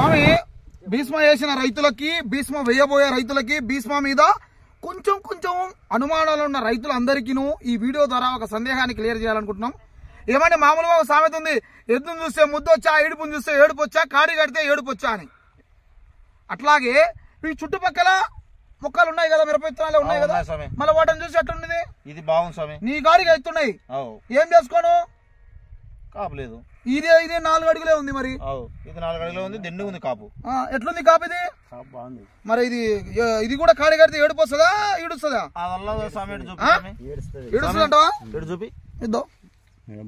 స్వామి భీష్మ వేసిన రైతులకి, భీష్మ వేయబోయే రైతులకి, భీష్మ మీద కొంచెం అనుమానాలు ఉన్న రైతులందరికీ ఈ వీడియో ద్వారా ఒక సందేహాన్ని క్లియర్ చేయాలనుకుంటున్నాం. ఏమంటే మామూలుగా ఒక సామెత ఉంది, ఎద్దును చూస్తే ముద్దొచ్చా, ఏడుపుని చూస్తే ఏడుపొచ్చా, కాడి కడితే ఏడుపొచ్చా అని. అట్లాగే ఈ చుట్టుపక్కల మొక్కలు ఉన్నాయి కదా, మిరప విత్తనాలు ఉన్నాయి కదా, మళ్ళీ వాటిని చూసి ఎట్లున్నది? ఇది బాగుంది స్వామి, నీ గాడికి ఎత్తున్నాయి, ఏం చేసుకోను? కాపులేదు. ఇదే 4 అడుగులే ఉంది, మరి ఇది 4 అడుగులే ఉంది, దిండు ఉంది కాపు. ఎట్లుంది కాపు? ఇది బాగుంది. మరి ఇది కూడా కాడి కడితే ఏడుపు వస్తుందా, ఈడుస్తుందా? ఈడుస్తుందంటవా? చూపి ఇద్దో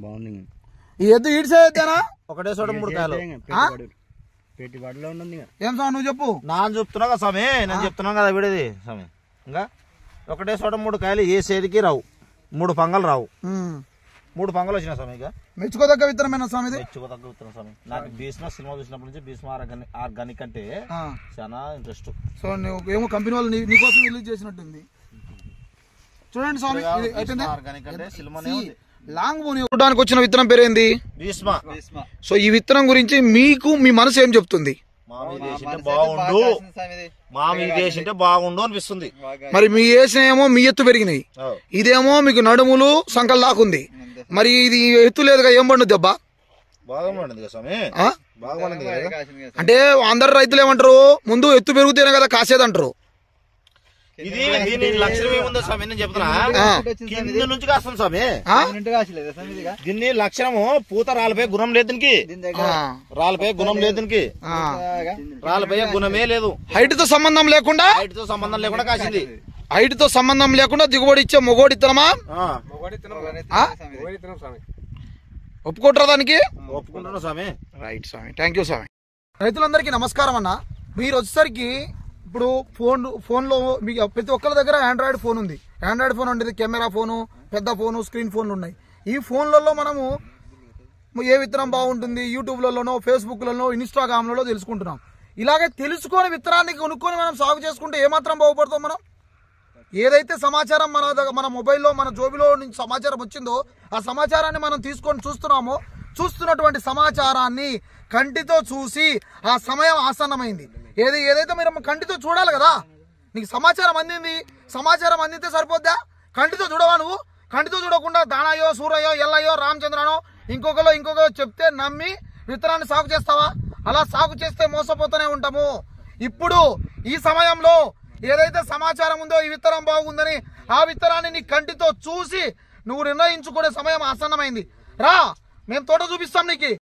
బాగుంది. ఈ ఎద్దు ఈడ్చేదేనా? ఒకటే చోట 3 కాయలు. ఏం స్వామి నువ్వు చెప్పు? నాన్న చెప్తున్నా కదా స్వామి, నేను చెప్తున్నాను కదా విడేది స్వామి. ఇంకా ఒకటే చోట 3 కాయలు ఏ సేదికి రావు, 3 పంగలు రావు. 3 పంగలు వచ్చినా స్వామి. ఇక మెచ్చుకోదగ్గ విత్తనమైన స్వామి, మెచ్చుకోదగ్గ విత్తనం స్వామి. నాకు భీష్మ సినిమా చూసినప్పటి నుంచి భీష్మ ఆర్గానిక్ అంటే చాలా ఇంట్రెస్ట్. సో నువ్వు ఏమో కంపెనీ వాళ్ళు నీకోసం రిలీజ్ చేసినట్టుంది. చూడండి స్వామి, ఆర్గానిక్ అంటే సినిమానే ఉంది. లాంగ్ బోని చూడడానికి వచ్చిన విత్తనం పేరేంది? భీష్మ. సో ఈ విత్తనం గురించి మీకు మీ మనసు ఏం చెప్తుంది? బాగుండు అనిపిస్తుంది. మరి మీ వేసినేమో మీ ఎత్తు పెరిగినాయి, ఇదేమో మీకు నడుములు సంకల్ దాకుంది. మరి ఇది ఎత్తు లేదుగా, ఏం పండుద్ది అబ్బా? అంటే అందరు రైతులు ఏమంటారు, ముందు ఎత్తు పెరుగుతేనే కదా కాసేదంటారు. ఇది లక్షణం ఏముందో స్వామి, నేను చెప్తున్నా కింద నుంచి కాస్తాం స్వామి. దీన్ని లక్షణము పూత రాలిపోయే గుణం లేదు దీనికి, రాలిపోయే గుణం లేదు దీనికి, రాలిపోయే గుణమే లేదు. హైట్ తో సంబంధం లేకుండా కాసింది. హైట్ తో సంబంధం లేకుండా దిగుబడి ఇచ్చే మొగోడి ఇత్తనమా? ఒప్పుకుంటారా దానికి? ఒప్పుకుంటున్నా స్వామి. రైట్ స్వామి, థ్యాంక్ యూ స్వామి. రైతులందరికీ నమస్కారం అన్న. మీరు వచ్చేసరికి ఇప్పుడు ఫోన్లో మీకు ప్రతి ఒక్కరి దగ్గర ఆండ్రాయిడ్ ఫోన్ ఉంది. ఆండ్రాయిడ్ ఫోన్ అంటే కెమెరా ఫోను, పెద్ద ఫోను, స్క్రీన్ ఫోన్లు ఉన్నాయి. ఈ ఫోన్లలో మనము ఏ విత్తనం బాగుంటుంది యూట్యూబ్లలోనో, ఫేస్బుక్లలో, ఇన్స్టాగ్రామ్లలో తెలుసుకుంటున్నాం. ఇలాగే తెలుసుకొని విత్తనాన్ని కొనుక్కొని మనం సాగు చేసుకుంటే ఏమాత్రం బాగుపడతాం మనం? ఏదైతే సమాచారం మన మొబైల్లో, మన జోబిలో నుంచి సమాచారం వచ్చిందో ఆ సమాచారాన్ని మనం తీసుకొని చూస్తున్నామో, చూస్తున్నటువంటి సమాచారాన్ని కంటితో చూసి ఆ సమయం ఆసన్నమైంది. ఏదైతే మీరు కంటితో చూడాలి కదా. నీకు సమాచారం అందింది, సమాచారం అందితే సరిపోద్దా? కంటితో చూడవా నువ్వు? కంటితో చూడకుండా దానాయో, సూరయ్యో, ఎల్లయ్యో, రామచంద్రనో ఇంకొకరో చెప్తే నమ్మి విత్తనాన్ని సాగు చేస్తావా? అలా సాగు చేస్తే మోసపోతూనే ఉంటాము. ఇప్పుడు ఈ సమయంలో ఏదైతే సమాచారం ఉందో ఈ విత్తనం బాగుందని, ఆ విత్తనాన్ని నీ కంటితో చూసి నువ్వు నిర్ణయించుకునే సమయం ఆసన్నమైంది. రా, మేము తోట చూపిస్తాం నీకు.